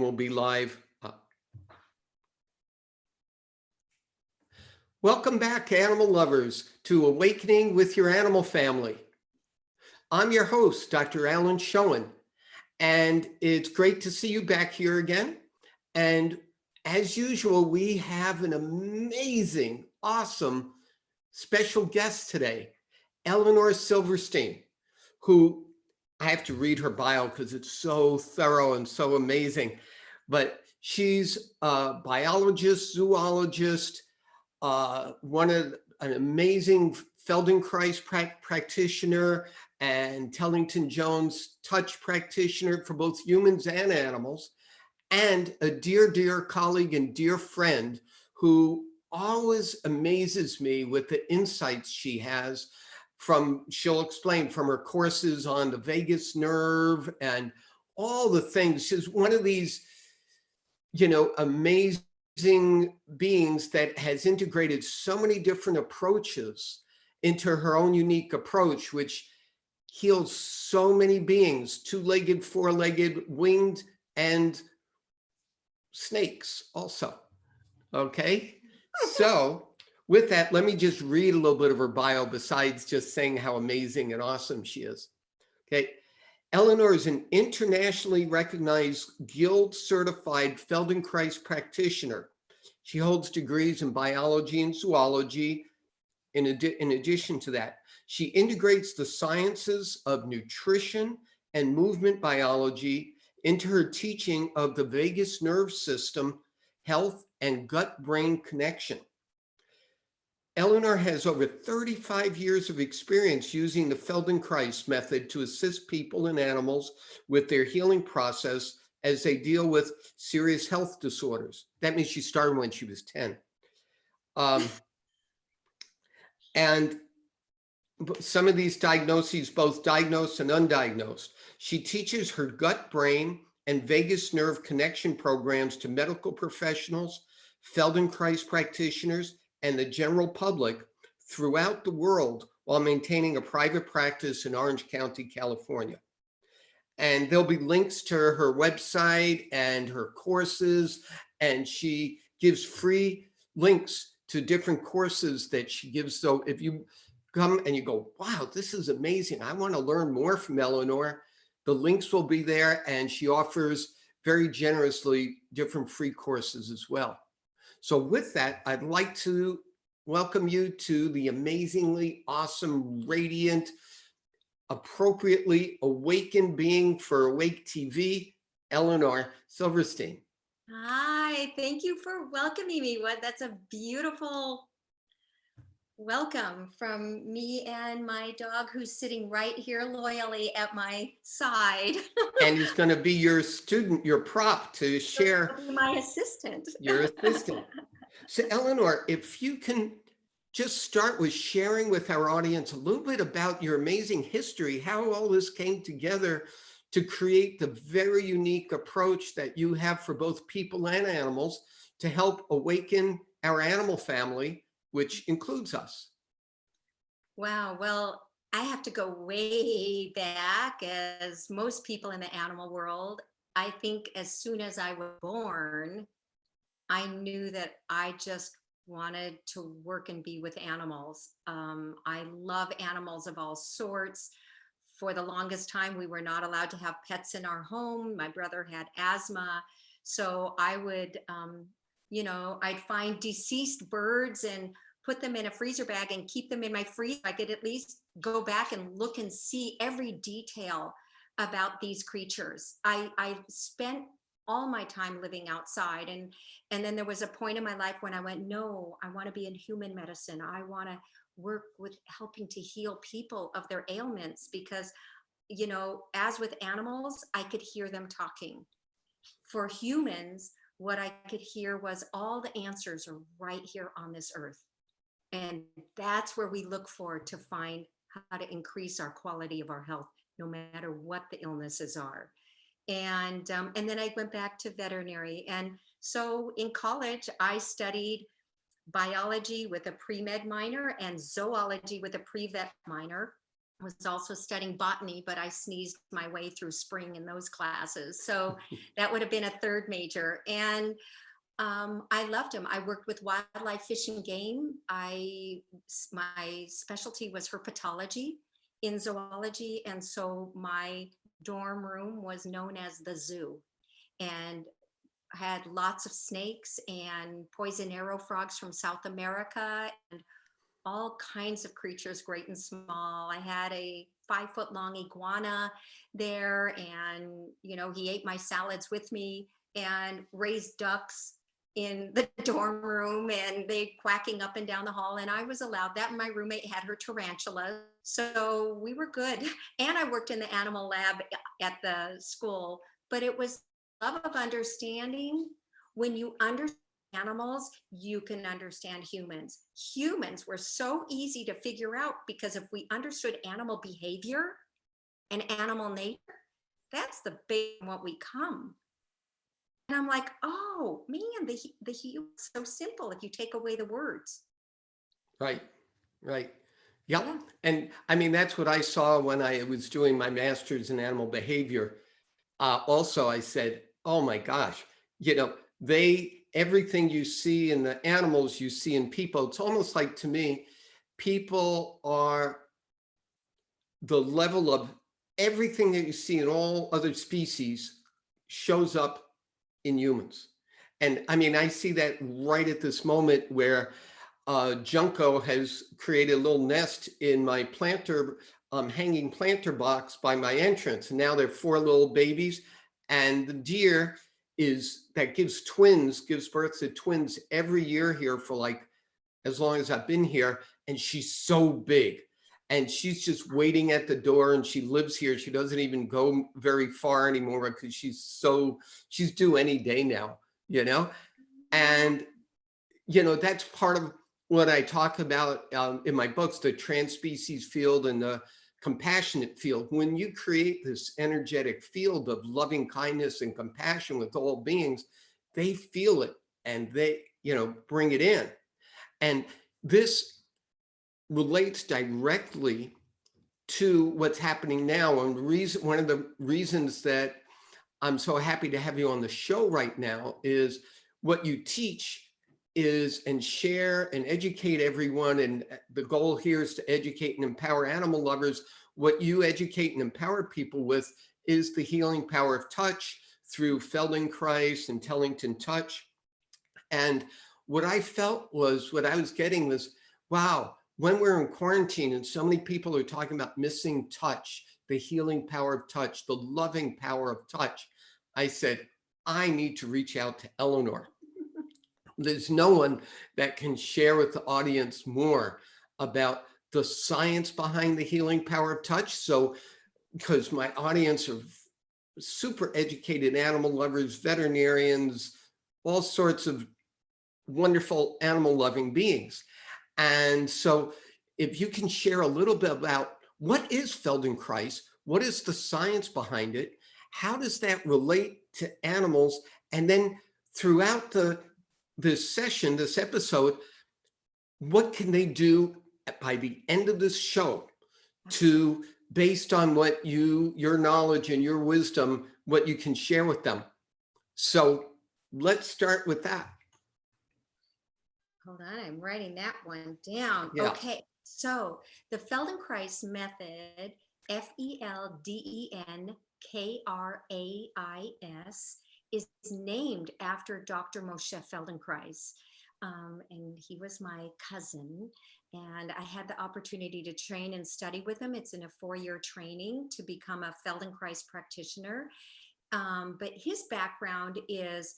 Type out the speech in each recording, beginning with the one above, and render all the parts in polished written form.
and we'll be live. Welcome back, animal lovers, to Awakening with Your Animal Family. I'm your host, Dr. Alan Schoen, and it's great to see you back here again. And as usual, we have an amazing, awesome special guest today, Eleanor Silverstein, who I have to read her bio because it's so thorough and so amazing. But she's a biologist, zoologist, an amazing Feldenkrais practitioner and Tellington Jones touch practitioner for both humans and animals, and a dear, dear colleague and dear friend who always amazes me with the insights she has she'll explain from her courses on the vagus nerve and all the things. She's one of these, amazing beings that has integrated so many different approaches into her own unique approach, which heals so many beings, two-legged, four-legged, winged, and snakes also. Okay, so with that, let me just read a little bit of her bio besides just saying how amazing and awesome she is. Okay. Eleanor is an internationally recognized guild-certified Feldenkrais practitioner. She holds degrees in biology and zoology. In addition to that, she integrates the sciences of nutrition and movement biology into her teaching of the vagus nerve system, health, and gut-brain connection. Eleanor has over 35 years of experience using the Feldenkrais method to assist people and animals with their healing process as they deal with serious health disorders. That means she started when she was 10. And some of these diagnoses, both diagnosed and undiagnosed. She teaches her gut, brain, and vagus nerve connection programs to medical professionals, Feldenkrais practitioners, and the general public throughout the world while maintaining a private practice in Orange County, California. And there'll be links to her website and her courses, and she gives free links to different courses that she gives. So if you come and you go, wow, this is amazing, I want to learn more from Eleanor, the links will be there, and she offers very generously different free courses as well. So with that, I'd like to welcome you to the amazingly awesome, radiant, appropriately awakened being for Awake TV, Eleanor Silverstein. Hi, thank you for welcoming me. That's a beautiful welcome from me and my dog, who's sitting right here loyally at my side. And he's going to be your student, your prop to share. He'll be my assistant. Your assistant. So Eleanor, if you can just start with sharing with our audience a little bit about your amazing history, how all this came together to create the very unique approach that you have for both people and animals to help awaken our animal family, which includes us. Wow. Well, I have to go way back, as most people in the animal world. I think as soon as I was born, I knew that I just wanted to work and be with animals. I love animals of all sorts. For the longest time, we were not allowed to have pets in our home. My brother had asthma. So I would, I'd find deceased birds and put them in a freezer bag and keep them in my freezer. I could at least go back and look and see every detail about these creatures. I spent all my time living outside. And then there was a point in my life when I went, no, I want to be in human medicine. I want to work with helping to heal people of their ailments, because, as with animals, I could hear them talking. For humans, what I could hear was all the answers are right here on this earth. And that's where we look for to find how to increase our quality of our health, no matter what the illnesses are. And then I went back to veterinary. And so in college, I studied biology with a pre-med minor and zoology with a pre-vet minor. was also studying botany, but I sneezed my way through spring in those classes. So that would have been a third major. And I loved them. I worked with wildlife, fish, and game. My specialty was herpetology in zoology, and so my dorm room was known as the zoo, and had lots of snakes and poison arrow frogs from South America, and all kinds of creatures, great and small. I had a 5 foot long iguana there, and he ate my salads with me, and raised ducks in the dorm room, and they quacking up and down the hall, and I was allowed that. And my roommate had her tarantula, so we were good. And I worked in the animal lab at the school, but it was love of understanding. When you understand animals, you can understand humans. Humans were so easy to figure out, because if we understood animal behavior and animal nature, that's the big what we come. And I'm like, oh man, the human's so simple if you take away the words. Right, right. Yep. Yeah. And I mean, that's what I saw when I was doing my master's in animal behavior. Also, I said, oh my gosh, everything you see in the animals, you see in people. It's almost like, to me, people are the level of everything that you see in all other species shows up in humans. And I mean, I see that right at this moment where Junco has created a little nest in my planter, hanging planter box by my entrance. And now there are 4 little babies, and the deer that gives birth to twins every year here for like as long as I've been here. And she's so big, and she's just waiting at the door, and she lives here. She doesn't even go very far anymore because she's due any day now, and that's part of what I talk about in my books, the trans-species field and the compassionate field. When you create this energetic field of loving kindness and compassion with all beings, they feel it, and they, bring it in. And this relates directly to what's happening now. And one of the reasons that I'm so happy to have you on the show right now is what you teach is, and share and educate everyone. And the goal here is to educate and empower animal lovers. What you educate and empower people with is the healing power of touch through Feldenkrais and Tellington Touch. And what I felt was, what I was getting was, wow, when we're in quarantine and so many people are talking about missing touch, the healing power of touch, the loving power of touch, I said, I need to reach out to Eleanor. There's no one that can share with the audience more about the science behind the healing power of touch. So, because my audience are super educated animal lovers, veterinarians, all sorts of wonderful animal loving beings. And so if you can share a little bit about what is Feldenkrais, what is the science behind it, how does that relate to animals? And then throughout this session, this episode, what can they do by the end of this show to, based on what your knowledge and your wisdom, what you can share with them? So let's start with that. Hold on, I'm writing that one down. Yeah. Okay, so the Feldenkrais method, Feldenkrais, is named after Dr. Moshe Feldenkrais. And he was my cousin, and I had the opportunity to train and study with him. It's in a 4-year training to become a Feldenkrais practitioner. But his background is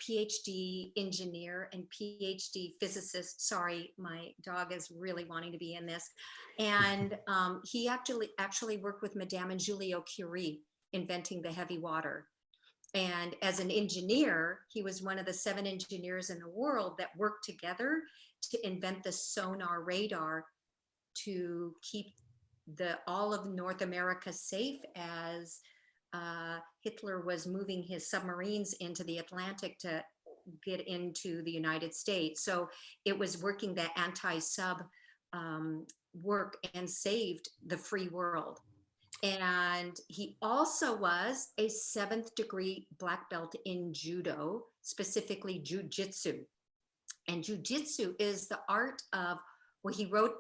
PhD engineer and PhD physicist. Sorry, my dog is really wanting to be in this. And he actually worked with Madame and Julio Curie, inventing the heavy water. And as an engineer, he was one of the 7 engineers in the world that worked together to invent the sonar radar to keep all of North America safe as Hitler was moving his submarines into the Atlantic to get into the United States. So it was working that anti-sub work and saved the free world. And he also was a 7th degree black belt in judo, specifically jujitsu. And jujitsu is the art of, well, he wrote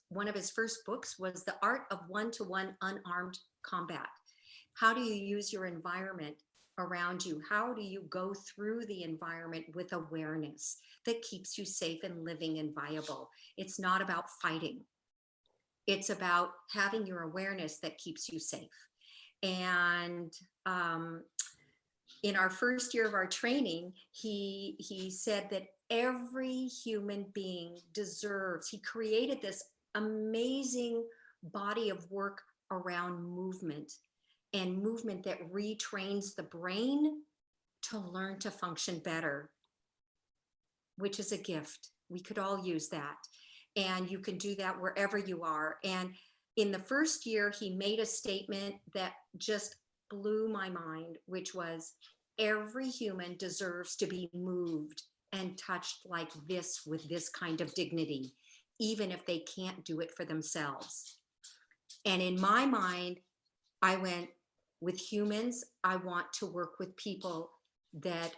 one of his first books was The Art of One-to-One Unarmed Combat. How do you use your environment around you? How do you go through the environment with awareness that keeps you safe and living and viable? It's not about fighting. It's about having your awareness that keeps you safe. And in our first year of our training, he said that every human being deserves, he created this amazing body of work around movement, and movement that retrains the brain to learn to function better, which is a gift. We could all use that. And you can do that wherever you are. And in the first year, he made a statement that just blew my mind, which was, every human deserves to be moved and touched like this with this kind of dignity, even if they can't do it for themselves. And in my mind, I went, with humans, I want to work with people that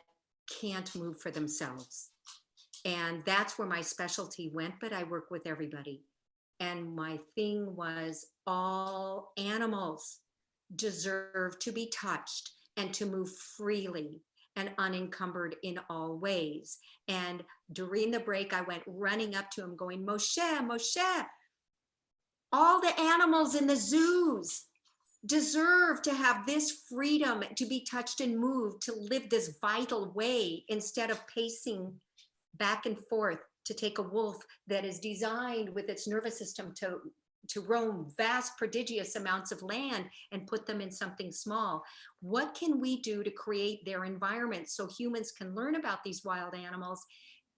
can't move for themselves. And that's where my specialty went, but I work with everybody. And my thing was, all animals deserve to be touched and to move freely and unencumbered in all ways. And during the break, I went running up to him going, Moshe, Moshe, all the animals in the zoos deserve to have this freedom to be touched and moved, to live this vital way instead of pacing back and forth to take a wolf that is designed with its nervous system to roam vast, prodigious amounts of land and put them in something small. What can we do to create their environment so humans can learn about these wild animals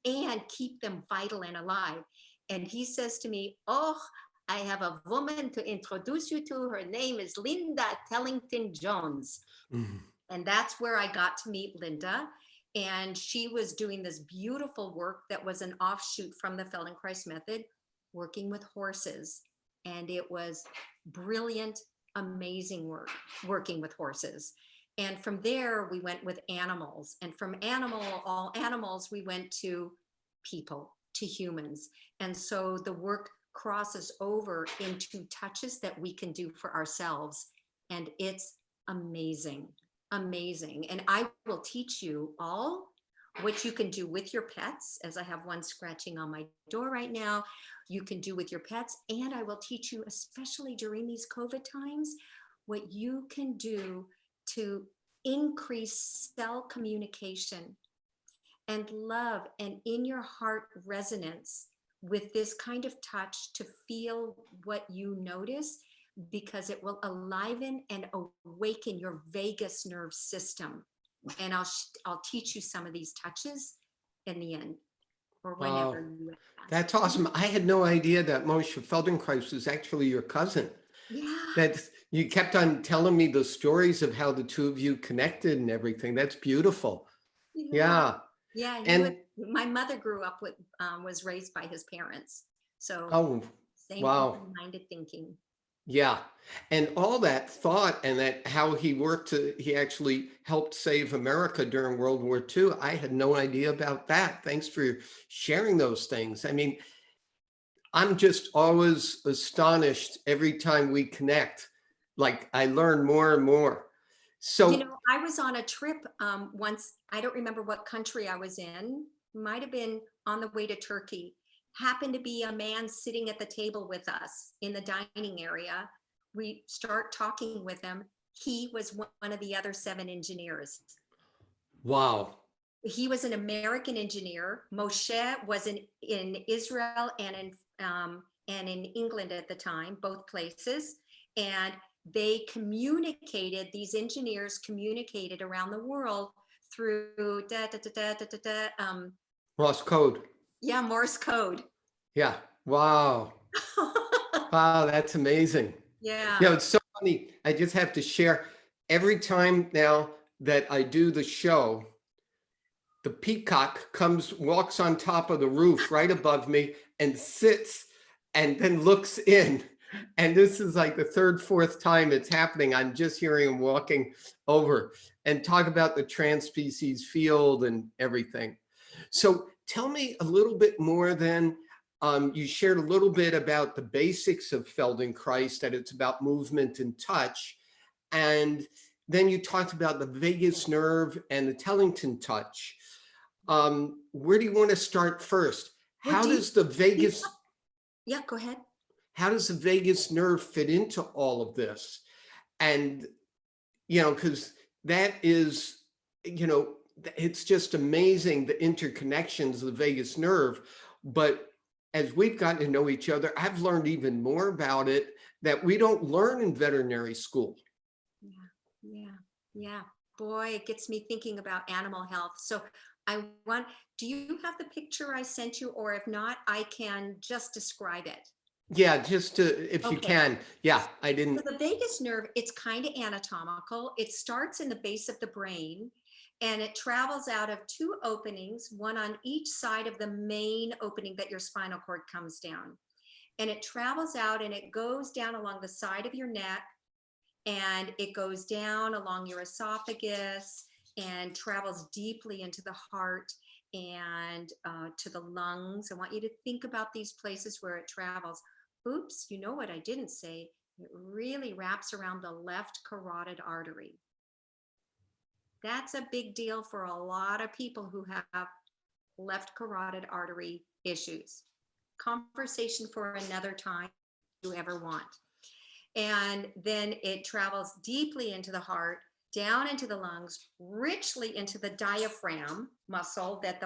and keep them vital and alive? And he says to me, oh, I have a woman to introduce you to. Her name is Linda Tellington Jones. Mm-hmm. And that's where I got to meet Linda. And she was doing this beautiful work that was an offshoot from the Feldenkrais method, working with horses. And it was brilliant, amazing work, working with horses. And from there, we went with animals. And from all animals, we went to people, to humans. And so the work crosses over into touches that we can do for ourselves. And it's amazing, amazing. And I will teach you all what you can do with your pets, as I have one scratching on my door right now. You can do with your pets. And I will teach you, especially during these COVID times, what you can do to increase cell communication and love and in your heart resonance with this kind of touch, to feel what you notice, because it will enliven and awaken your vagus nerve system. And I'll teach you some of these touches in the end, or whenever. Wow. That's awesome. I had no idea that Moshe Feldenkrais was actually your cousin. Yeah. That you kept on telling me the stories of how the two of you connected and everything. That's beautiful. Yeah. Yeah. And my mother grew up with, was raised by his parents. So same wow. open-minded thinking. Yeah. And all that thought, and that how he he actually helped save America during World War II. I had no idea about that. Thanks for sharing those things. I mean, I'm just always astonished every time we connect. Like, I learn more and more. So, I was on a trip once. I don't remember what country I was in. Might have been on the way to Turkey. Happened to be a man sitting at the table with us in the dining area. We start talking with him. He was one of the other 7 engineers. Wow. He was an American engineer. Moshe was in Israel and in England at the time, both places. And they communicated, these engineers communicated around the world through Morse code. Yeah, Morse code. Yeah. Wow. Wow, that's amazing. Yeah. It's so funny. I just have to share, every time now that I do the show, the peacock walks on top of the roof right above me and sits and then looks in. And this is like the third, fourth time it's happening. I'm just hearing him walking over and talk about the trans-species field and everything. So tell me a little bit more then. You shared a little bit about the basics of Feldenkrais, that it's about movement and touch. And then you talked about the vagus nerve and the Tellington touch. Where do you want to start first? Well, How does the vagus, yeah, go ahead. how does the vagus nerve fit into all of this? And, because that is, it's just amazing, the interconnections of the vagus nerve. But as we've gotten to know each other, I've learned even more about it that we don't learn in veterinary school. Yeah. Boy, it gets me thinking about animal health. So do you have the picture I sent you? Or if not, I can just describe it. Yeah, just if you Okay. can. Yeah, I So didn't. the vagus nerve, it's kind of anatomical. It starts in the base of the brain and it travels out of two openings, one on each side of the main opening that your spinal cord comes down. And it travels out and it goes down along the side of your neck, and it goes down along your esophagus and travels deeply into the heart and to the lungs. I want you to think about these places where it travels. Oops, you know what I didn't say? It really wraps around the left carotid artery. That's a big deal for a lot of people who have left carotid artery issues. Conversation for another time, if you ever want. And then it travels deeply into the heart, down into the lungs, richly into the diaphragm muscle at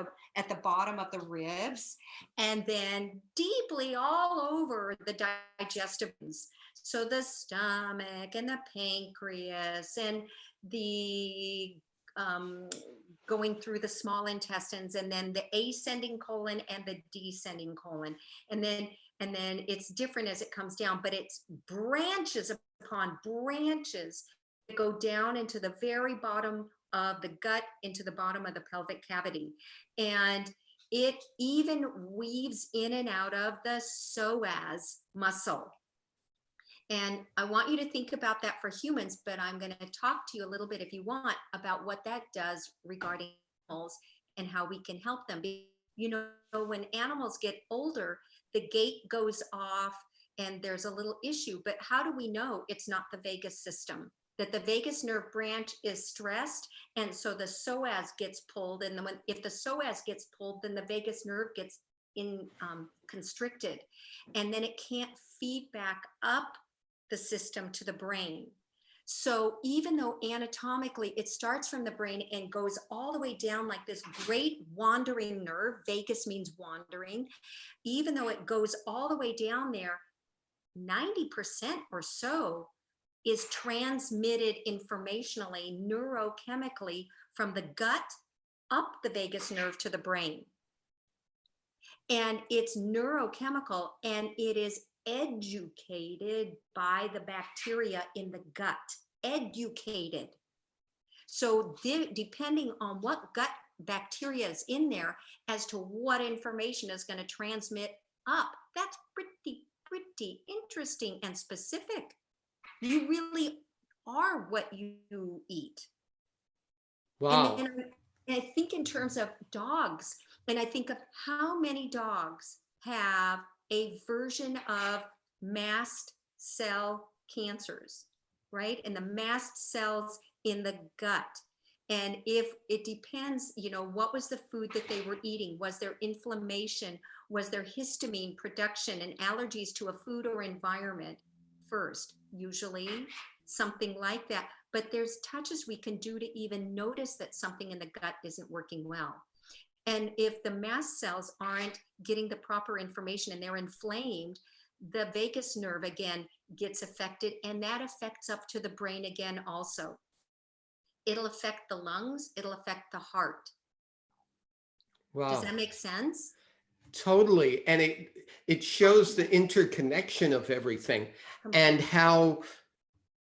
the bottom of the ribs, and then deeply all over the digestive organs. So the stomach and the pancreas and the going through the small intestines, and then the ascending colon and the descending colon. And then it's different as it comes down, but it's branches upon branches that go down into the very bottom of the gut, into the bottom of the pelvic cavity. And it even weaves in and out of the psoas muscle. And I want you to think about that for humans, but I'm going to talk to you a little bit, if you want, about what that does regarding animals and how we can help them. When animals get older, the gait goes off and there's a little issue, but how do we know it's not the vagus system? That the vagus nerve branch is stressed, and so the psoas gets pulled, and then if the psoas gets pulled, then the vagus nerve gets constricted, and then it can't feed back up the system to the brain. So even though anatomically it starts from the brain and goes all the way down like this great wandering nerve, vagus means wandering, even though it goes all the way down there, 90% or so is transmitted informationally, neurochemically, from the gut up the vagus nerve to the brain. And it's neurochemical, and it is educated by the bacteria in the gut. Educated. So depending on what gut bacteria is in there as to what information is going to transmit up, that's pretty interesting and specific. You really are what you eat. Wow. And I think in terms of dogs, and I think of how many dogs have a version of mast cell cancers, right? And the mast cells in the gut. And if it depends, what was the food that they were eating? Was there inflammation? Was there histamine production and allergies to a food or environment first? Usually something like that. But there's touches we can do to even notice that something in the gut isn't working well. And if the mast cells aren't getting the proper information and they're inflamed, the vagus nerve again gets affected, and that affects up to the brain again also. It'll affect the lungs, it'll affect the heart. Wow. Does that make sense? Totally. And it shows the interconnection of everything and how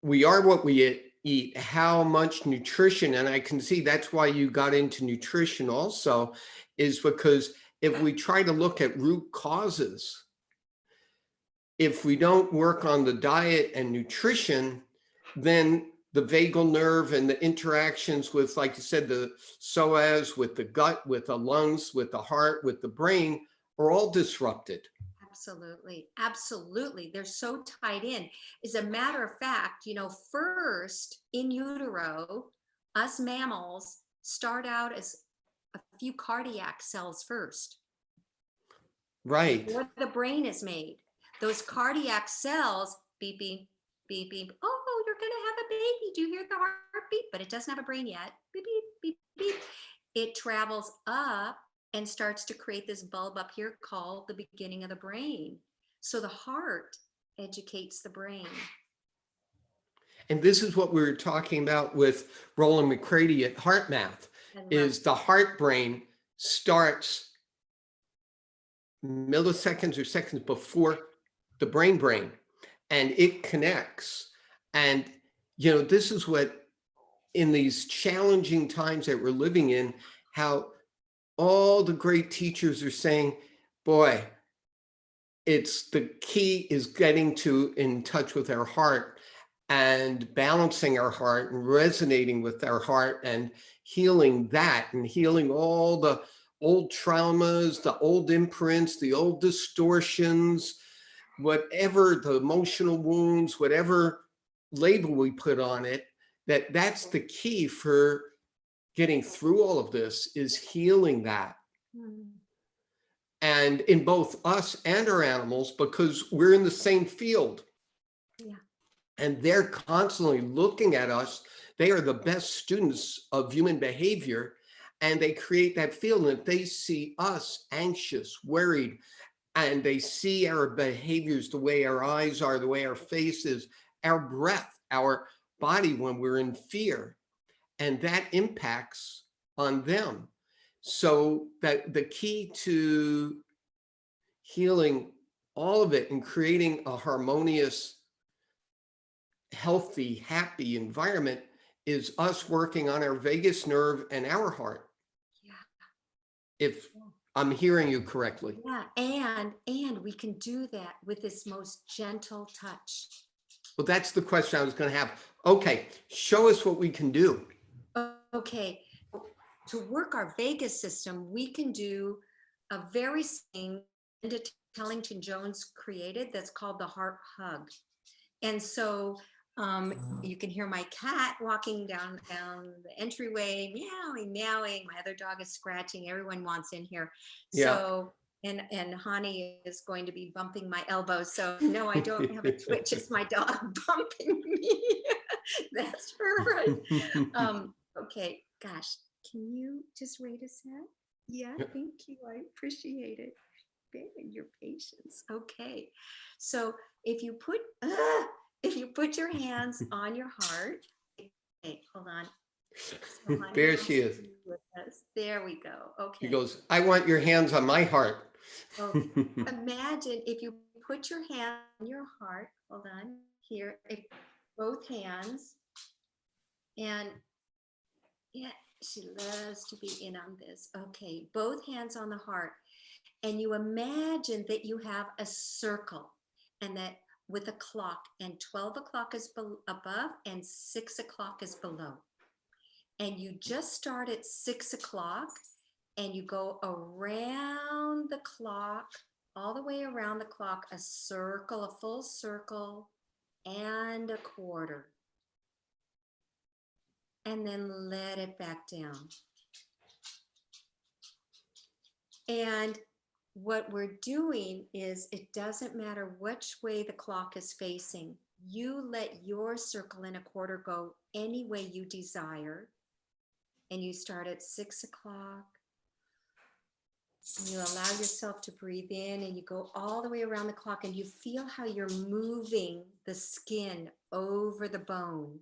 we are what we eat, how much nutrition. And I can see that's why you got into nutrition also, is because if we try to look at root causes, if we don't work on the diet and nutrition, then the vagal nerve and the interactions with, like you said, the psoas, with the gut, with the lungs, with the heart, with the brain, are all disrupted. Absolutely. Absolutely. They're so tied in. As a matter of fact, first in utero, us mammals start out as a few cardiac cells first Right. before the brain is made. Those cardiac cells, beep, beep, beep, beep. Oh, you're going to have a baby. Do you hear the heartbeat? But it doesn't have a brain yet. Beep, beep, beep, beep. It travels up and starts to create this bulb up here called the beginning of the brain. So the heart educates the brain. And this is what we were talking about with Roland McCready at Heart Math, is the heart brain starts milliseconds or seconds before the brain, and it connects. And, this is what, in these challenging times that we're living in, how all the great teachers are saying, boy, it's the key is getting in touch with our heart and balancing our heart and resonating with our heart and healing that and healing all the old traumas, the old imprints, the old distortions, whatever the emotional wounds, whatever label we put on it, that's the key for getting through all of this, is healing that. And in both us and our animals, because we're in the same field. Yeah. And they're constantly looking at us. They are the best students of human behavior, and they create that field. And if they see us anxious, worried, and they see our behaviors, the way our eyes are, the way our face is, our breath, our body when we're in fear, and that impacts on them. So that the key to healing all of it and creating a harmonious, healthy, happy environment is us working on our vagus nerve and our heart. Yeah. If I'm hearing you correctly. Yeah, and we can do that with this most gentle touch. Well, that's the question I was going to have. Okay, show us what we can do. Okay, to work our vagus system, we can do a very thing Linda Tellington Jones created that's called the heart hug. And so you can hear my cat walking down the entryway, meowing, meowing. My other dog is scratching. Everyone wants in here. Yeah. So, and Hani is going to be bumping my elbows. So no, I don't have a twitch. It's my dog bumping me. That's right. Okay, gosh, can you just wait a sec? Yeah, thank you. I appreciate it. Your patience. Okay, so if you put your hands on your heart, okay, hold on. So there she is. There we go. Okay. He goes, I want your hands on my heart. Oh, imagine if you put your hand on your heart. Hold on here. Both hands, and yeah, she loves to be in on this. Okay, both hands on the heart. And you imagine that you have a circle, and that with a clock, and 12 o'clock is above and 6 o'clock is below. And you just start at 6 o'clock and you go around the clock, all the way around the clock, a circle, a full circle and a quarter. And then let it back down. And what we're doing is, it doesn't matter which way the clock is facing. You let your circle and a quarter go any way you desire. And you start at 6 o'clock. And you allow yourself to breathe in, and you go all the way around the clock, and you feel how you're moving the skin over the bone.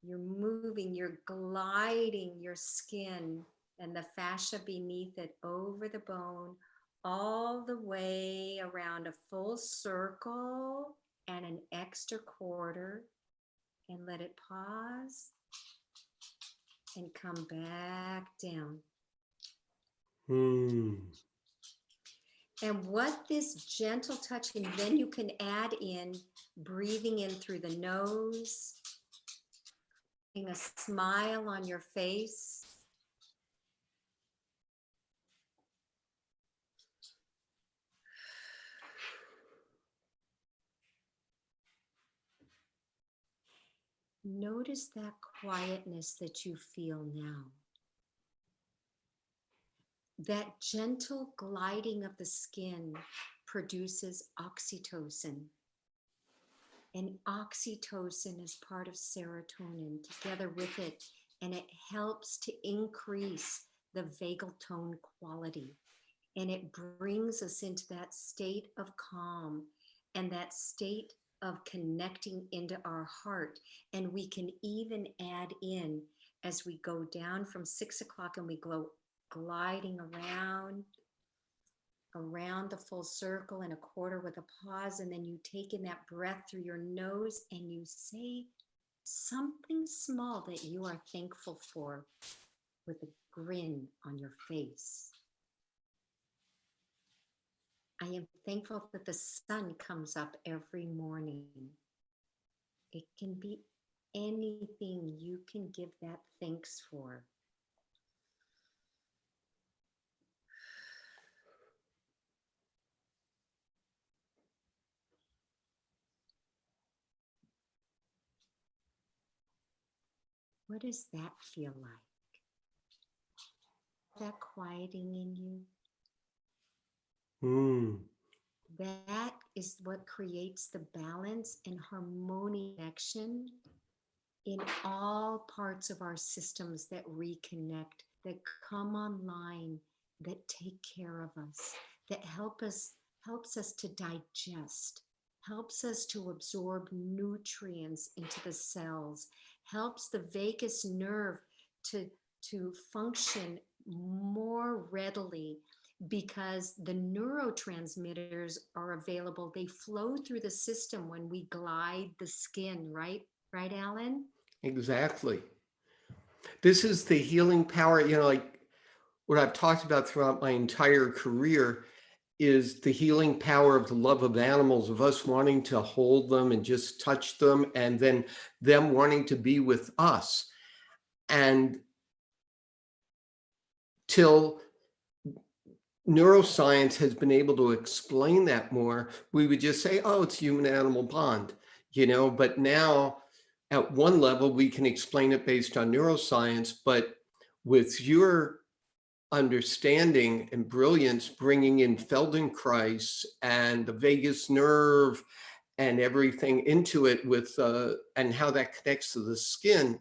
You're moving, you're gliding your skin and the fascia beneath it over the bone, all the way around a full circle and an extra quarter, and let it pause and come back down. And what this gentle touch, and then you can add in breathing in through the nose, putting a smile on your face. Notice that quietness that you feel now. That gentle gliding of the skin produces oxytocin. And oxytocin is part of serotonin together with it, and it helps to increase the vagal tone quality. And it brings us into that state of calm and that state of connecting into our heart. And we can even add in, as we go down from 6 o'clock and we go gliding around the full circle in a quarter with a pause, and then you take in that breath through your nose and you say something small that you are thankful for with a grin on your face. I am thankful that the sun comes up every morning. It can be anything you can give that thanks for. What does that feel like? That quieting in you? That is what creates the balance and harmony connection in all parts of our systems that reconnect, that come online, that take care of us, that helps us to digest, helps us to absorb nutrients into the cells, helps the vagus nerve to function more readily, because the neurotransmitters are available. They flow through the system when we glide the skin, right? Right, Alan? Exactly. This is the healing power, like what I've talked about throughout my entire career is the healing power of the love of animals, of us wanting to hold them and just touch them, and then them wanting to be with us. And till neuroscience has been able to explain that more, we would just say, oh, it's human animal bond, but now at one level, we can explain it based on neuroscience, but with your understanding and brilliance, bringing in Feldenkrais and the vagus nerve and everything into it with, and how that connects to the skin,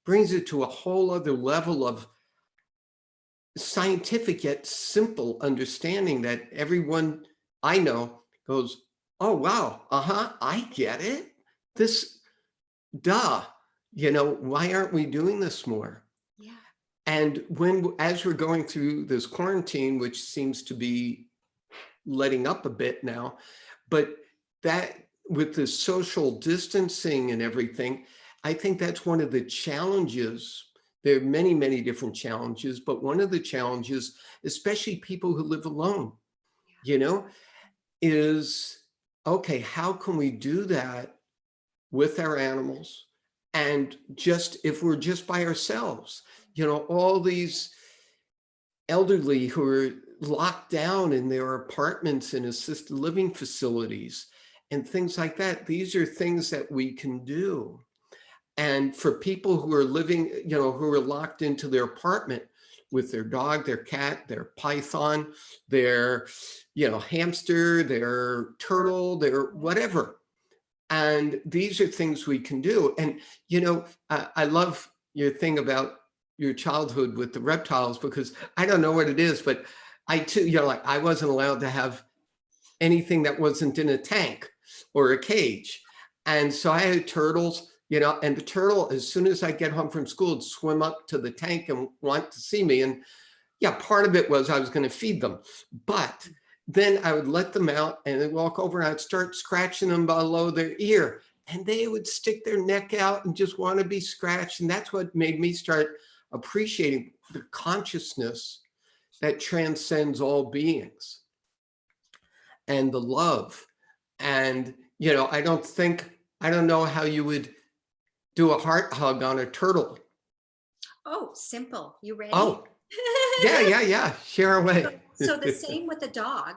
brings it to a whole other level of scientific yet simple understanding that everyone I know goes, oh, wow, I get it. This, duh, why aren't we doing this more? Yeah. And as we're going through this quarantine, which seems to be letting up a bit now, but that with the social distancing and everything, I think that's one of the challenges. There are many, many different challenges, but one of the challenges, especially people who live alone, is, okay, how can we do that with our animals? And just, if we're just by ourselves, all these elderly who are locked down in their apartments and assisted living facilities and things like that. These are things that we can do. And for people who are living, who are locked into their apartment with their dog, their cat, their python, their, hamster, their turtle, their whatever. And these are things we can do. And, I love your thing about your childhood with the reptiles, because I don't know what it is, but I too, like I wasn't allowed to have anything that wasn't in a tank or a cage. And so I had turtles, and the turtle, as soon as I get home from school, would swim up to the tank and want to see me. And yeah, part of it was I was going to feed them, but then I would let them out and they'd walk over and I'd start scratching them below their ear, and they would stick their neck out and just want to be scratched. And that's what made me start appreciating the consciousness that transcends all beings. and the love. And, I don't know how you would do a heart hug on a turtle. Oh, simple. You ready? Oh, yeah, yeah, yeah. Share away. So the same with a dog,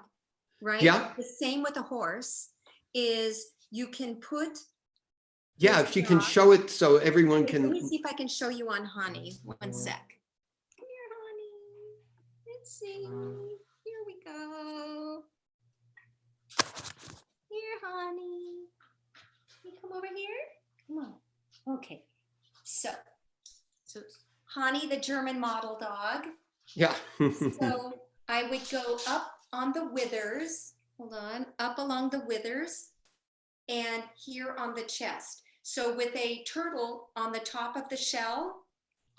right? Yeah, The same with a horse is you can put yeah. this If you can dog. show it so everyone Wait, let me can. see if I can show you on Honey. One sec. Come here, Honey. Let's see. Here we go. Here, Honey. Can you come over here? Come on. Okay. So Honey, the German model dog. Yeah. So I would go up on the withers. Hold on. Up along the withers and here on the chest. So with a turtle on the top of the shell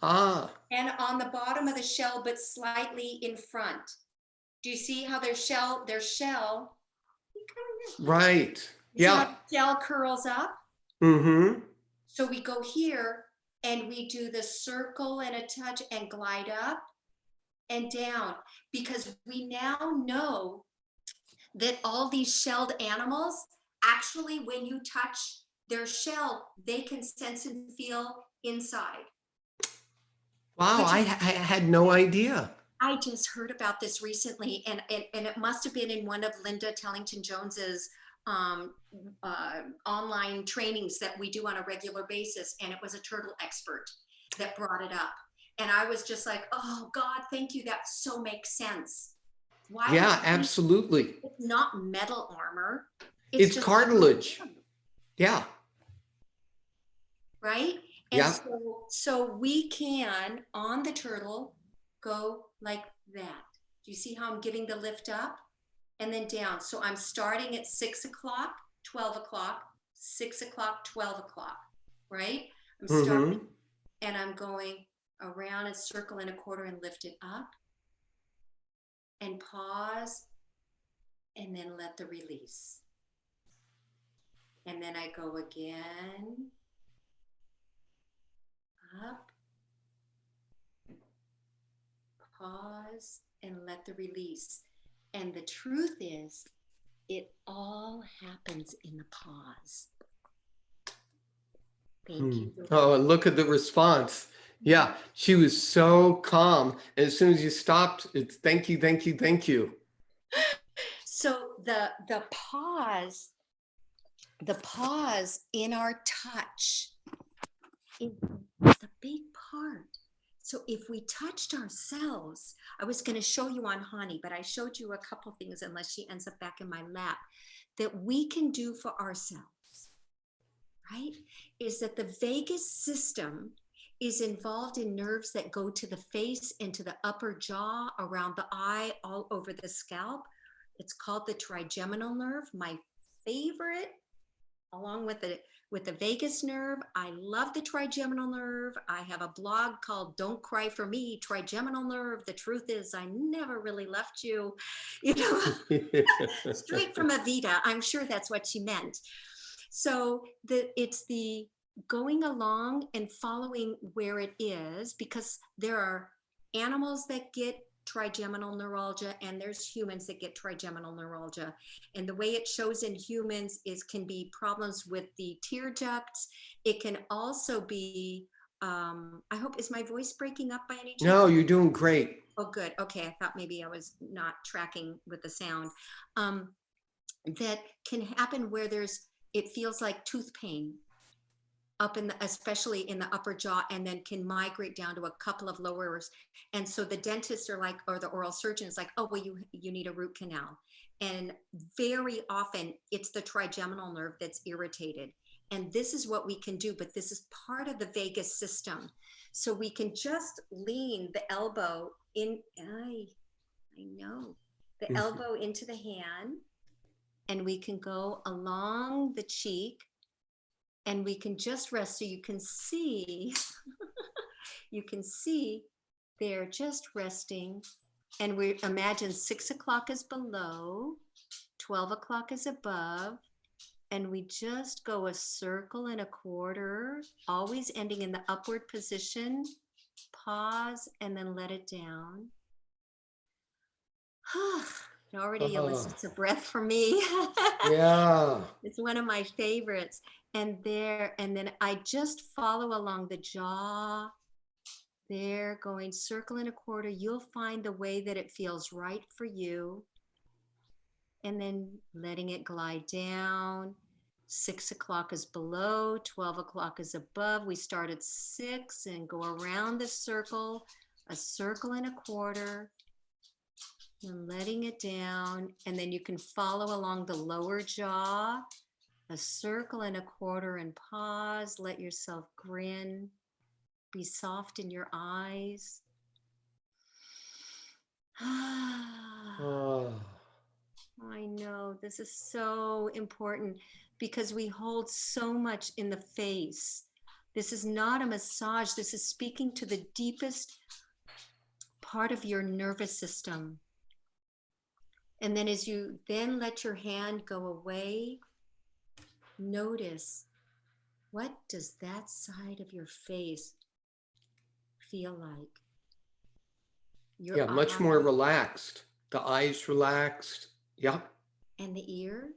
Ah, and on the bottom of the shell, but slightly in front. Do you see how their shell, right. you see how Yeah. the shell curls up? Mm-hmm. So we go here and we do the circle and a touch and glide up and down because we now know that all these shelled animals, actually, when you touch their shell, they can sense and feel inside. Wow, Which I is, had no idea. I just heard about this recently, and it must have been in one of Linda Tellington Jones's um, online trainings that we do on a regular basis, and it was a turtle expert that brought it up. And I was just like, oh God, thank you. That so makes sense. Why would Yeah, absolutely. it's not metal armor? It's Just cartilage. Yeah, right? And yeah. so we can on the turtle go like that. Do you see how I'm giving the lift up and then down? So I'm starting at 6 o'clock, 12 o'clock, 6 o'clock, 12 o'clock, right? I'm starting Mm-hmm. and I'm going around a circle and a quarter and lift it up and pause and then let the release. And then I go again, up, pause, and let the release. And the truth is, it all happens in the pause. Thank you. Oh, and look at the response. Yeah, she was so calm. And as soon as you stopped, it's thank you, thank you, thank you. So the pause in our touch is the big part. So if we touched ourselves, I was going to show you on Honey, but I showed you a couple things, unless she ends up back in my lap, that we can do for ourselves, right? Is that the vagus system is involved in nerves that go to the face and to the upper jaw, around the eye, all over the scalp. It's called the trigeminal nerve, my favorite, along with the vagus nerve. I love the trigeminal nerve. I have a blog called Don't Cry for Me, Trigeminal Nerve. The truth is I never really left you, straight from Evita. I'm sure that's what she meant. So it's the going along and following where it is, because there are animals that get trigeminal neuralgia and there's humans that get trigeminal neuralgia, and the way it shows in humans can be problems with the tear ducts. It can also be I hope, is my voice breaking up by any chance? No, you're doing great. Oh good, okay, I thought maybe I was not tracking with the sound. That can happen where it feels like tooth pain up in especially in the upper jaw, and then can migrate down to a couple of lowers. And so the dentists are like, or the oral surgeon is like, oh, well, you need a root canal. And very often it's the trigeminal nerve that's irritated. And this is what we can do, but this is part of the vagus system. So we can just lean the elbow in, I know, the elbow into the hand, and we can go along the cheek, and we can just rest. So you can see, they're just resting. And we imagine 6 o'clock is below, 12 o'clock is above. And we just go a circle and a quarter, always ending in the upward position. Pause and then let it down. Already Oh, elicits a breath from me. yeah. It's one of my favorites. And then I just follow along the jaw there, going circle and a quarter. You'll find the way that it feels right for you. And then letting it glide down. 6 o'clock is below, 12 o'clock is above. We start at 6 and go around the circle, a circle and a quarter, and letting it down. And then you can follow along the lower jaw, a circle and a quarter, and pause. Let yourself grin. Be soft in your eyes. Oh, I know this is so important because we hold so much in the face. This is not a massage. This is speaking to the deepest part of your nervous system. And then as you then let your hand go away, notice, what does that side of your face feel like? Your yeah, much more eye relaxed. The eyes relaxed. Yeah. and the ear?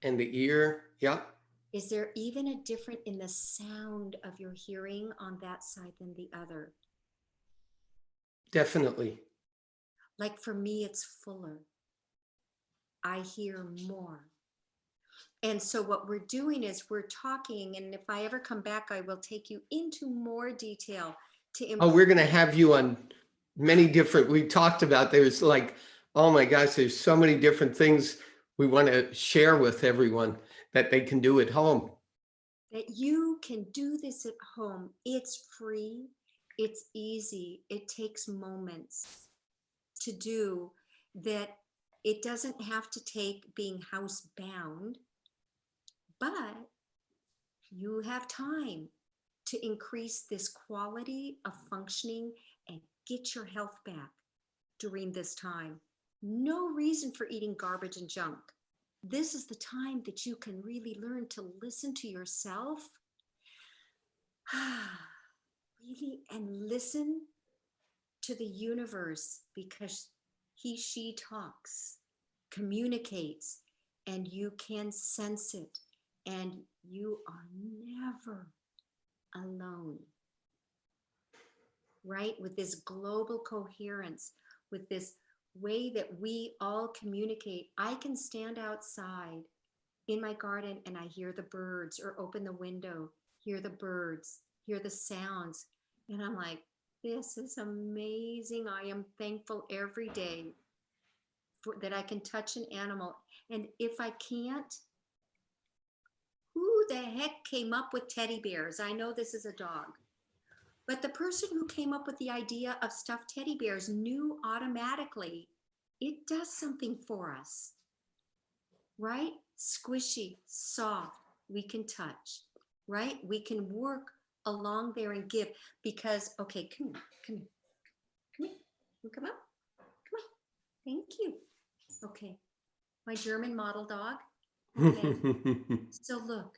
And the ear. Yeah. Is there even a difference in the sound of your hearing on that side than the other? Definitely. Like for me, it's fuller. I hear more. And so what we're doing is we're talking, and if I ever come back, I will take you into more detail to Oh, we're improve. going to have you on many different, we talked about, there's like, oh my gosh, there's so many different things we want to share with everyone that they can do at home. That you can do this at home. It's free, it's easy, it takes moments to do that. It doesn't have to take being housebound, but you have time to increase this quality of functioning and get your health back during this time. No reason for eating garbage and junk. This is the time that you can really learn to listen to yourself. Really, and listen to the universe, because she talks, communicates, and you can sense it, and you are never alone. Right? With this global coherence, with this way that we all communicate. I can stand outside in my garden and I hear the birds, or open the window, hear the birds, hear the sounds. And I'm like, this is amazing. I am thankful every day that I can touch an animal. And if I can't, who the heck came up with teddy bears? I know this is a dog, but the person who came up with the idea of stuffed teddy bears knew automatically it does something for us, right? Squishy, soft, we can touch, right? We can work along there and give, because, okay, come here, come here, come here, you come up, come on, thank you. Okay, my German model dog. Okay, so look,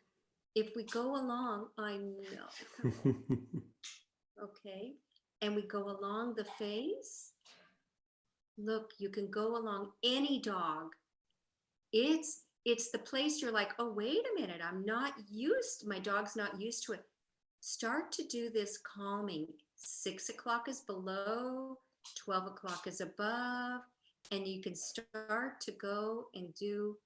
if we go along, I know, come on. Okay, and we go along the face. Look, you can go along any dog. It's the place you're like, oh, wait a minute, my dog's not used to it. Start to do this calming. 6 o'clock is below, 12 o'clock is above, and you can start to go and do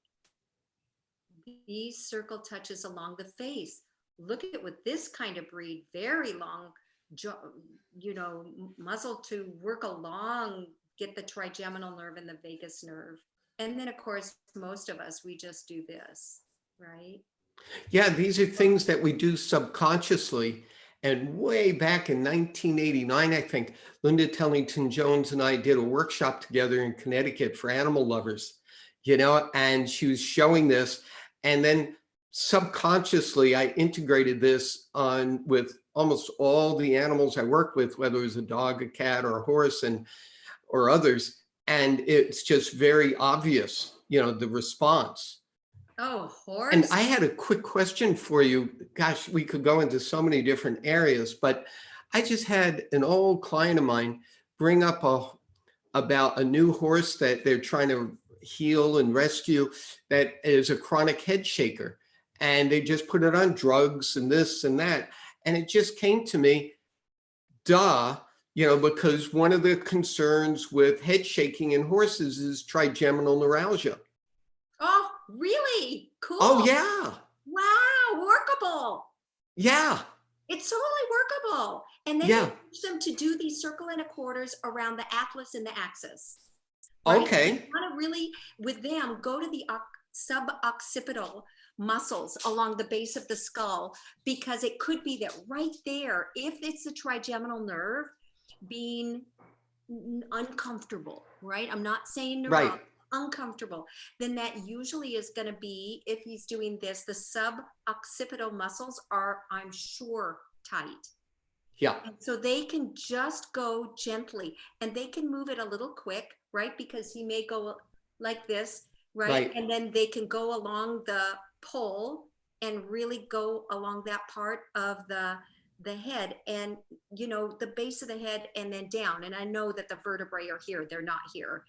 these circle touches along the face. Look at with this kind of breed, very long muzzle to work along, get the trigeminal nerve and the vagus nerve. And then of course, most of us, we just do this, right? Yeah, these are things that we do subconsciously. And way back in 1989, I think, Linda Tellington Jones and I did a workshop together in Connecticut for animal lovers, and she was showing this. And then subconsciously, I integrated this on with almost all the animals I worked with, whether it was a dog, a cat, or a horse, or others. And it's just very obvious, the response. Oh, And horse. I had a quick question for you. Gosh, we could go into so many different areas, but I just had an old client of mine bring up about a new horse that they're trying to, heal and rescue that is a chronic head shaker. And they just put it on drugs and this and that. And it just came to me, duh, because one of the concerns with head shaking in horses is trigeminal neuralgia. Oh, really? Cool. Oh, yeah. Wow, workable. Yeah. It's totally workable. And then Yeah. you teach them to do these circle and a quarters around the atlas and the axis. Right? Okay. You want to really, with them, go to the suboccipital muscles along the base of the skull, because it could be that right there, if it's the trigeminal nerve being uncomfortable, right? I'm not saying Right. neurological, uncomfortable, then that usually is going to be, if he's doing this, the suboccipital muscles are, I'm sure, tight. Yeah. And so they can just go gently, and they can move it a little quick, right? Because he may go like this, right? Right. And then they can go along the pole and really go along that part of the head, and the base of the head, and then down. And I know that the vertebrae are here, they're not here,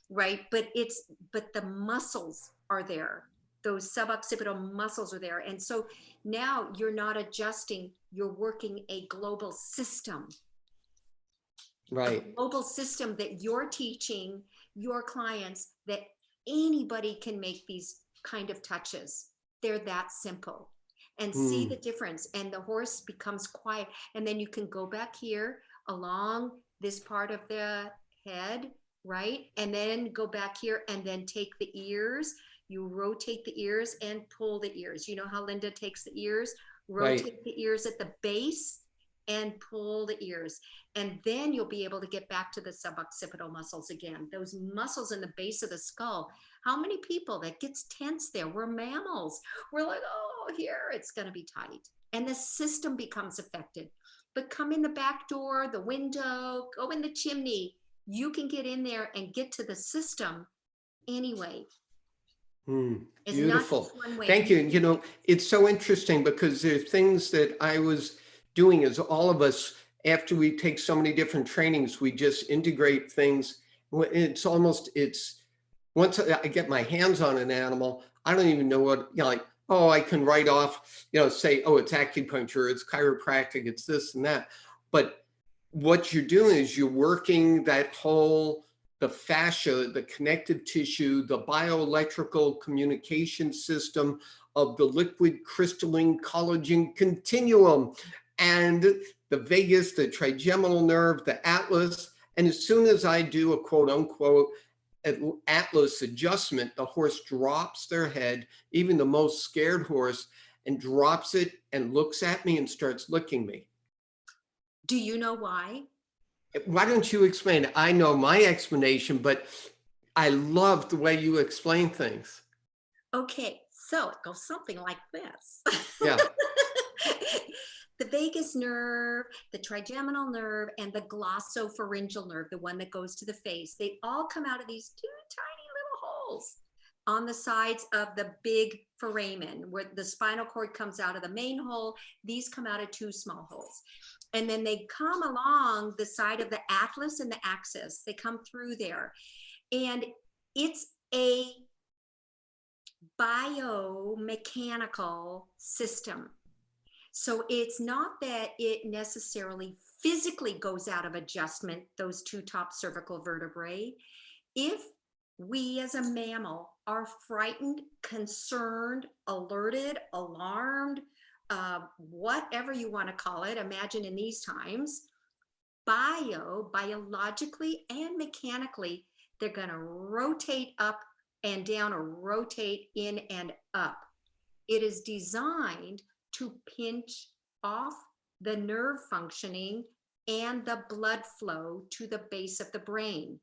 right? But the muscles are there. Those suboccipital muscles are there. And so now you're not adjusting, you're working a global system. Right. A global system that you're teaching your clients that anybody can make these kind of touches. They're that simple. And see the difference. And the horse becomes quiet. And then you can go back here along this part of the head, right? And then go back here and then take the ears. You rotate the ears and pull the ears. You know how Linda takes the ears? Rotate Right. the ears at the base and pull the ears. And then you'll be able to get back to the suboccipital muscles again. Those muscles in the base of the skull. How many people that gets tense there? We're mammals. We're like, oh, here, it's going to be tight. And the system becomes affected. But come in the back door, the window, go in the chimney. You can get in there and get to the system anyway. It's Beautiful. not just one way. Thank you. It's so interesting because there's things that I was doing as all of us, after we take so many different trainings, we just integrate things. It's once I get my hands on an animal, I don't even know what, like, oh, I can write off, say, oh, it's acupuncture, it's chiropractic, it's this and that. But what you're doing is you're working that whole, the fascia, the connective tissue, the bioelectrical communication system of the liquid crystalline collagen continuum, and the vagus, the trigeminal nerve, the atlas. And as soon as I do a quote unquote atlas adjustment, the horse drops their head, even the most scared horse, and drops it and looks at me and starts licking me. Do you know why? Why don't you explain it? I know my explanation, but I love the way you explain things. Okay, so it goes something like this. Yeah. The vagus nerve, the trigeminal nerve, and the glossopharyngeal nerve, the one that goes to the face, they all come out of these two tiny little holes on the sides of the big foramen, where the spinal cord comes out of the main hole. These come out of two small holes. And then they come along the side of the atlas and the axis. They come through there. And it's a biomechanical system. So it's not that it necessarily physically goes out of adjustment, those two top cervical vertebrae. If we as a mammal are frightened, concerned, alerted, alarmed, whatever you want to call it, imagine in these times, biologically and mechanically, they're going to rotate up and down or rotate in and up. It is designed to pinch off the nerve functioning and the blood flow to the base of the brain.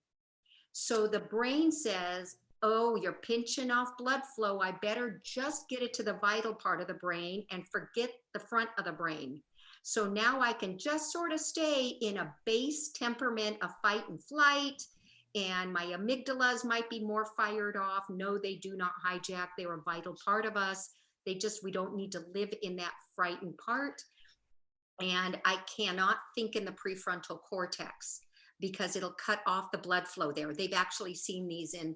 So the brain says, oh, you're pinching off blood flow. I better just get it to the vital part of the brain and forget the front of the brain. So now I can just sort of stay in a base temperament of fight and flight, and my amygdalas might be more fired off. No, they do not hijack. They're a vital part of us. We don't need to live in that frightened part. And I cannot think in the prefrontal cortex, because it'll cut off the blood flow there. They've actually seen these in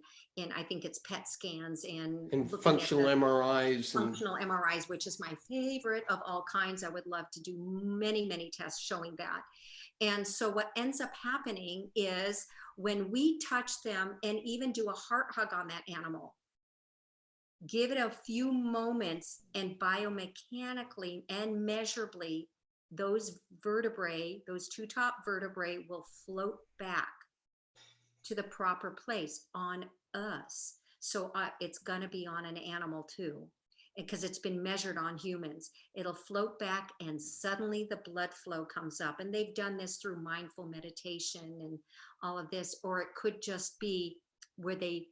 I think it's PET scans and And looking at functional the MRIs and functional MRIs, which is my favorite of all kinds. I would love to do many, many tests showing that. And so what ends up happening is when we touch them and even do a heart hug on that animal, give it a few moments, and biomechanically and measurably, those vertebrae, those two top vertebrae will float back to the proper place on us. So it's going to be on an animal too, because it's been measured on humans. It'll float back and suddenly the blood flow comes up. And they've done this through mindful meditation and all of this. Or it could just be where they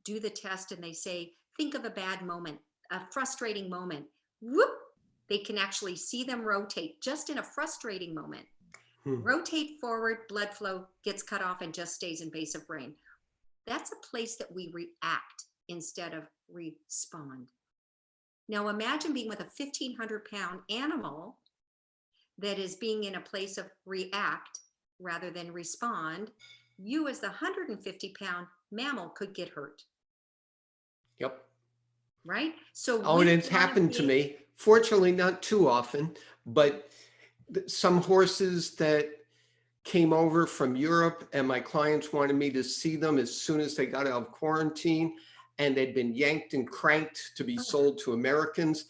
do the test and they say, think of a bad moment, a frustrating moment. Whoop! They can actually see them rotate just in a frustrating moment. Rotate forward, blood flow gets cut off and just stays in base of brain. That's a place that we react instead of respond. Now imagine being with a 1,500-pound animal that is being in a place of react rather than respond. You as the 150-pound mammal could get hurt. Yep. Right? So Oh, and it's happened to me. Fortunately, not too often, but some horses that came over from Europe and my clients wanted me to see them as soon as they got out of quarantine, and they'd been yanked and cranked to be sold to Americans,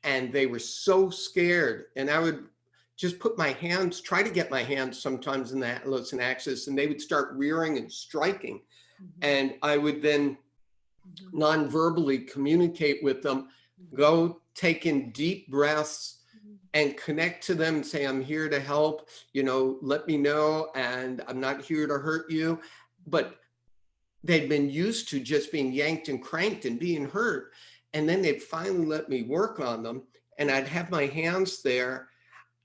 and they were so scared. And I would just put my hands, try to get my hands sometimes in the atlas and axis, and they would start rearing and striking. And I would then non-verbally communicate with them, go take in deep breaths and connect to them and say, I'm here to help, let me know, and I'm not here to hurt you. But they'd been used to just being yanked and cranked and being hurt. And then they'd finally let me work on them, and I'd have my hands there,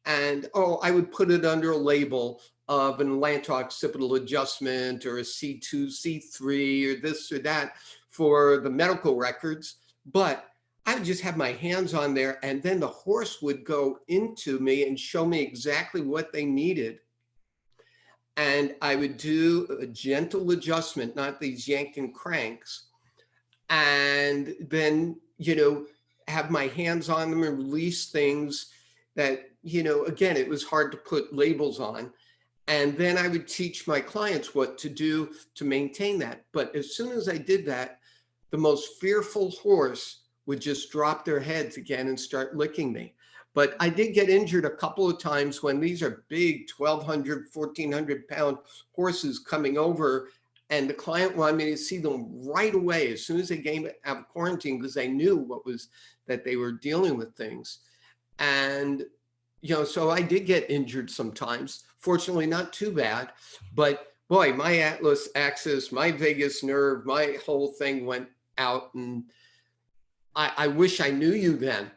and I would put it under a label of an atlanto-occipital adjustment or a C2, C3 or this or that for the medical records. But I would just have my hands on there, and then the horse would go into me and show me exactly what they needed. And I would do a gentle adjustment, not these yank and cranks. And then, have my hands on them and release things that, again, it was hard to put labels on. And then I would teach my clients what to do to maintain that. But as soon as I did that, the most fearful horse would just drop their heads again and start licking me. But I did get injured a couple of times when these are big 1,200, 1,400-pound horses coming over, and the client wanted me to see them right away as soon as they came out of quarantine, because they knew that they were dealing with things. And so I did get injured sometimes. Fortunately, not too bad. But boy, my atlas axis, my vagus nerve, my whole thing went out, and I wish I knew you then.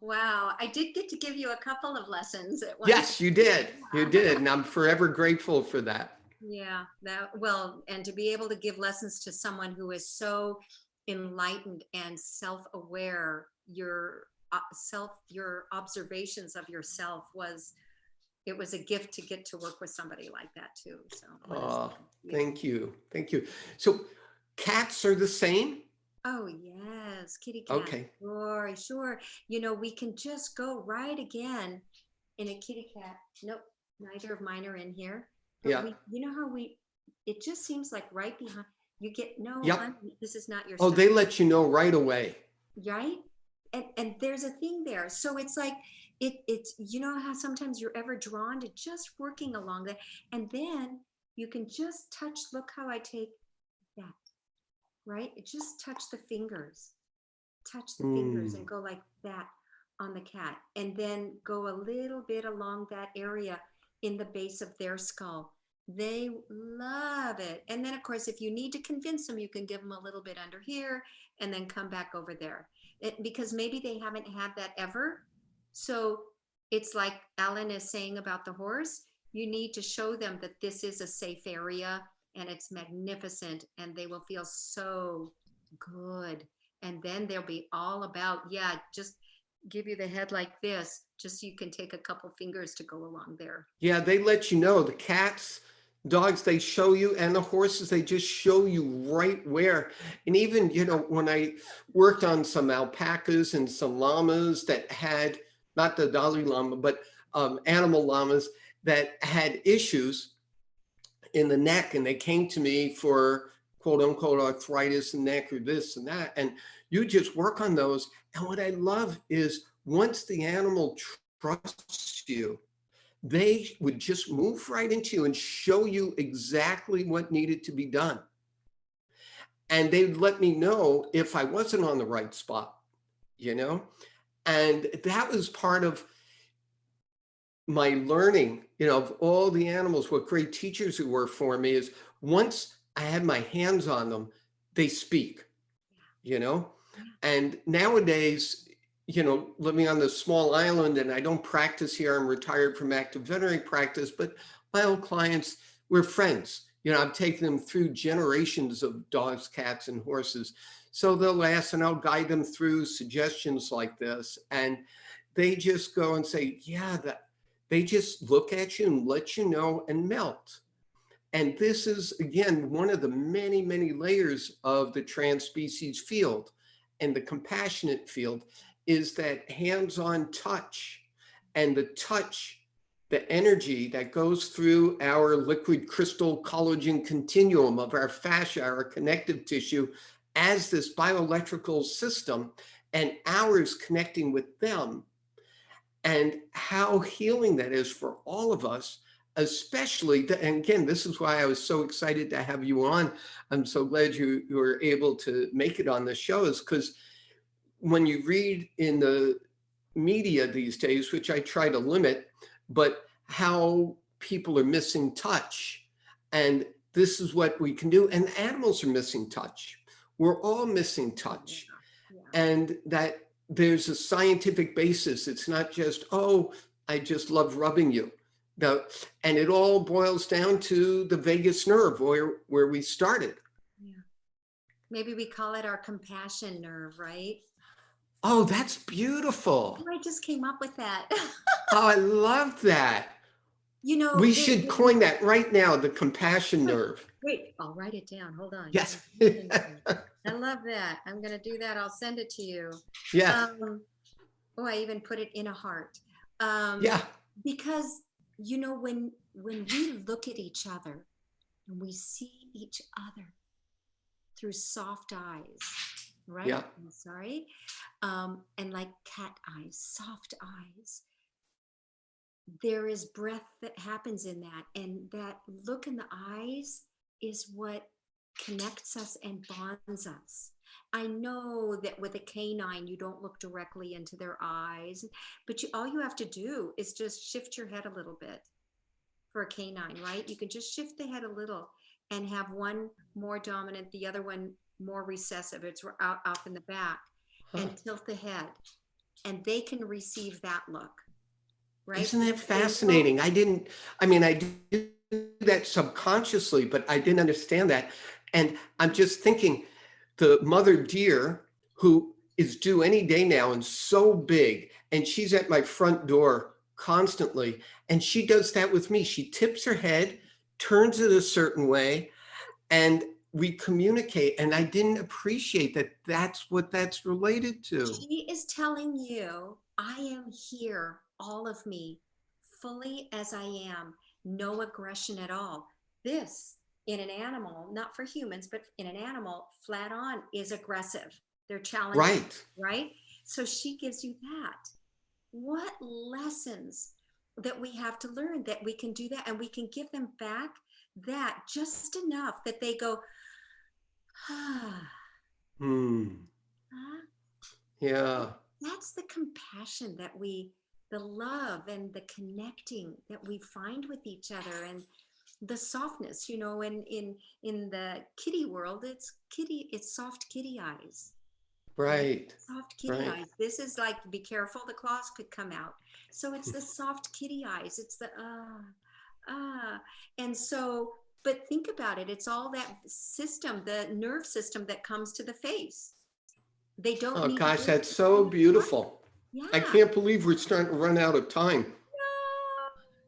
Wow. I did get to give you a couple of lessons at once. Yes, you did. You did. And I'm forever grateful for that. Yeah, and to be able to give lessons to someone who is so enlightened and self-aware, your observations of yourself was a gift to get to work with somebody like that too. So thank you. So cats are the same? Oh yes, kitty cat. Okay. Sure. We can just go right again in a kitty cat. Nope, neither of mine are in here. But Yeah. it just seems like right behind you get, no, yep. honey, this is not your stuff. They let you know right away. Right? And there's a thing there. So it's like, it's, how sometimes you're ever drawn to just working along that. And then you can just touch, look how I take that, right? Just touch the fingers and go like that on the cat. And then go a little bit along that area in the base of their skull. They love it. And then of course, if you need to convince them, you can give them a little bit under here and then come back over there. Because maybe they haven't had that ever. So it's like Alan is saying about the horse, you need to show them that this is a safe area and it's magnificent, and they will feel so good. And then they'll be all about, just give you the head like this, just so you can take a couple fingers to go along there. Yeah, they let you know. The cats, dogs, they show you, and the horses, they just show you right where. And even, you know, when I worked on some alpacas and some llamas that had, not the Dalai Lama, but animal llamas that had issues in the neck, and they came to me for quote unquote arthritis in the neck or this and that. And you just work on those. And what I love is once the animal trusts you, they would just move right into you and show you exactly what needed to be done. And they'd let me know if I wasn't on the right spot, you know? And that was part of my learning, you know, of all the animals. What great teachers who were for me is once I had my hands on them, they speak, you know? And nowadays, you know, living on this small island, and I don't practice here, I'm retired from active veterinary practice, but my old clients, we're friends. You know, I've taken them through generations of dogs, cats, and horses. So they'll ask and I'll guide them through suggestions like this. And they just go and say, yeah, that they just look at you and let you know and melt. And this is, again, one of the many, many layers of the trans-species field and the compassionate field is that hands-on touch, and the touch, the energy that goes through our liquid crystal collagen continuum of our fascia, our connective tissue, as this bioelectrical system, and ours connecting with them, and how healing that is for all of us, especially, and again, this is why I was so excited to have you on. I'm so glad you were able to make it on the show, is because when you read in the media these days, which I try to limit, but how people are missing touch. And this is what we can do. And animals are missing touch. We're all missing touch. Yeah. And that there's a scientific basis. It's not just, oh, I just love rubbing you. No, and it all boils down to the vagus nerve where we started. Yeah. Maybe we call it our compassion nerve, right? Oh, that's beautiful. Oh, I just came up with that. Oh, I love that. You know, We should coin that right now, the compassion nerve. Wait, I'll write it down. Hold on. Yes. I love that. I'm going to do that. I'll send it to you. Yeah. Oh, I even put it in a heart. Yeah. Because, you know, when we look at each other and we see each other through soft eyes, right? Yeah. I'm sorry. And like cat eyes, soft eyes. There is breath that happens in that. And that look in the eyes is what connects us and bonds us. I know that with a canine, you don't look directly into their eyes, but all you have to do is just shift your head a little bit for a canine, right? You can just shift the head a little and have one more dominant, the other one more recessive. It's off in the back, and tilt the head, and they can receive that look. Right? Isn't that fascinating? I did that subconsciously, but I didn't understand that. And I'm just thinking, the mother deer, who is due any day now and so big, and she's at my front door constantly, and she does that with me. She tips her head, turns it a certain way, and we communicate. And I didn't appreciate that that's what that's related to. She is telling you, I am here, all of me, fully as I am, no aggression at all. This, in an animal, not for humans, but in an animal, flat on, is aggressive. They're challenging, Right. Right? So she gives you that. What lessons that we have to learn, that we can do that, and we can give them back that just enough that they go, Yeah. That's the compassion that the love and the connecting that we find with each other, and the softness, you know, in the kitty world, it's soft kitty eyes. Right. Soft kitty eyes. This is like, be careful, the claws could come out. So it's the soft kitty eyes. It's the and so, but think about it. It's all that system, the nerve system that comes to the face. They don't. Oh gosh, that's so beautiful. I Yeah. can't believe we're starting to run out of time,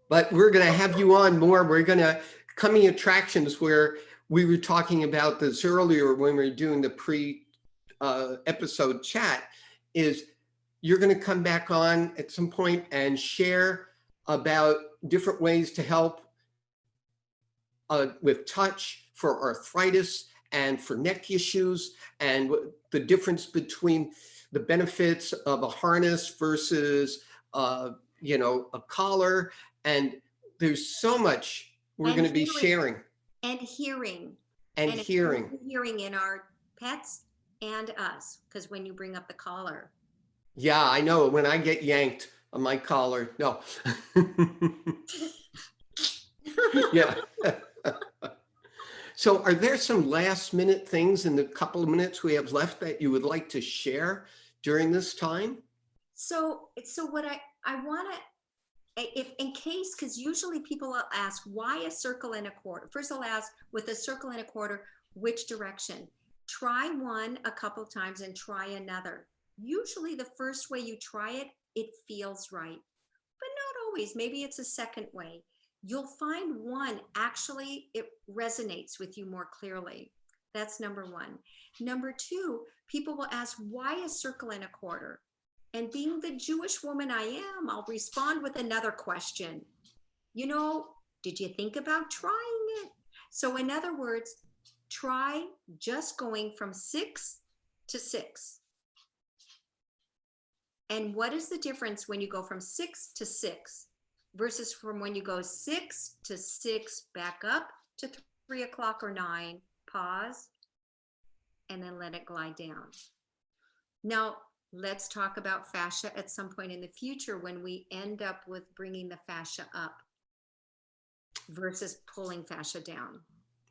but we're going to have you on more. We're going to coming attractions where we were talking about this earlier when we were doing the pre episode chat is you're going to come back on at some point and share about different ways to help with touch for arthritis and for neck issues and the difference between the benefits of a harness versus you know, a collar. And there's so much we're And going to be hearing, sharing and hearing, and and hearing. hearing in our pets and us, because when you bring up the collar. Yeah, I know when I get yanked on my collar. No. Yeah. So are there some last minute things in the couple of minutes we have left that you would like to share during this time? So what I want to, if in case, because usually people will ask why a circle and a quarter. First I'll ask, with a circle and a quarter, which direction? Try one a couple times and try another. Usually the first way you try it, it feels right, but not always. Maybe it's a second way. You'll find one actually it resonates with you more clearly. That's number one. Number two, people will ask why a circle and a quarter? And being the Jewish woman I am, I'll respond with another question. You know, did you think about trying it? So in other words, try just going from 6 to 6. And what is the difference when you go from 6 to 6 versus from when you go 6 to 6, back up to 3 o'clock or 9, pause, and then let it glide down. Now, let's talk about fascia at some point in the future when we end up with bringing the fascia up versus pulling fascia down.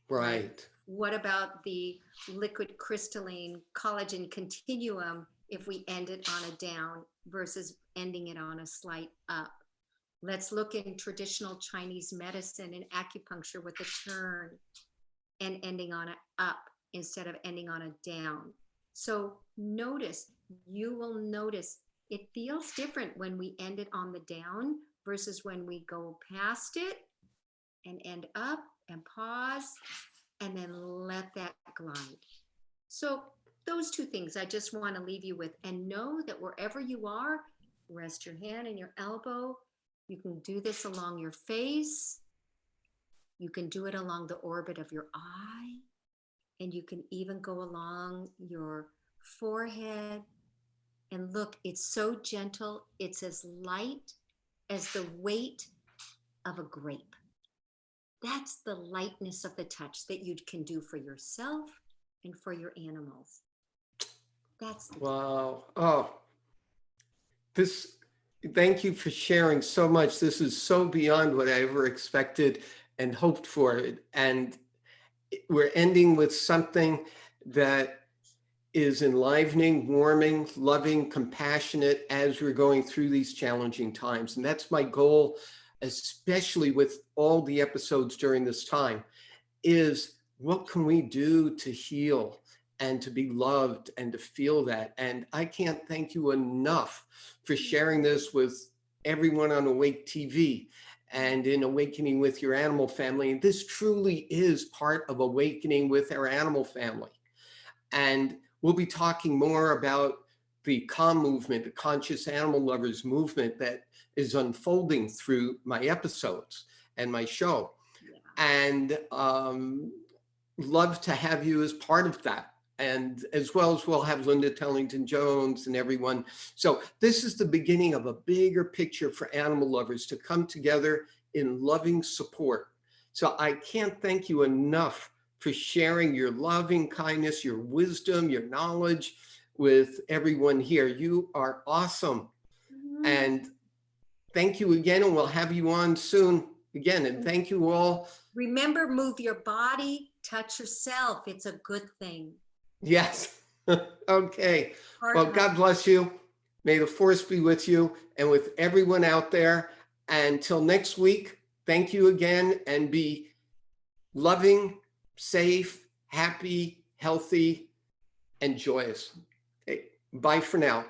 Right. What about the liquid crystalline collagen continuum if we end it on a down versus ending it on a slight up? Let's look in traditional Chinese medicine and acupuncture with a turn and ending on an up instead of ending on a down. So notice, you will notice it feels different when we end it on the down versus when we go past it and end up and pause and then let that glide. So those two things I just want to leave you with, and know that wherever you are, rest your hand and your elbow. You can do this along your face. You can do it along the orbit of your eye, and you can even go along your forehead. And look, it's so gentle. It's as light as the weight of a grape. That's the lightness of the touch that you can do for yourself and for your animals. That's the Wow. Oh, this, thank you for sharing so much. This is so beyond what I ever expected and hoped for. And we're ending with something that is enlivening, warming, loving, compassionate as we're going through these challenging times. And that's my goal, especially with all the episodes during this time, is what can we do to heal and to be loved and to feel that? And I can't thank you enough for sharing this with everyone on Awake TV and in Awakening with Your Animal Family. And this truly is part of awakening with our animal family. And we'll be talking more about the calm movement, the conscious animal lovers movement that is unfolding through my episodes and my show. And love to have you as part of that. And as well as we'll have Linda Tellington Jones and everyone. So this is the beginning of a bigger picture for animal lovers to come together in loving support. So I can't thank you enough for sharing your loving kindness, your wisdom, your knowledge with everyone here. You are awesome. And thank you again, and we'll have you on soon again. And thank you all. Remember, move your body, touch yourself. It's a good thing. Yes. Okay. Heart, Well, heart. God bless you. May the force be with you and with everyone out there. Until next week, thank you again, and be loving, safe, happy, healthy, and joyous. Okay. Bye for now.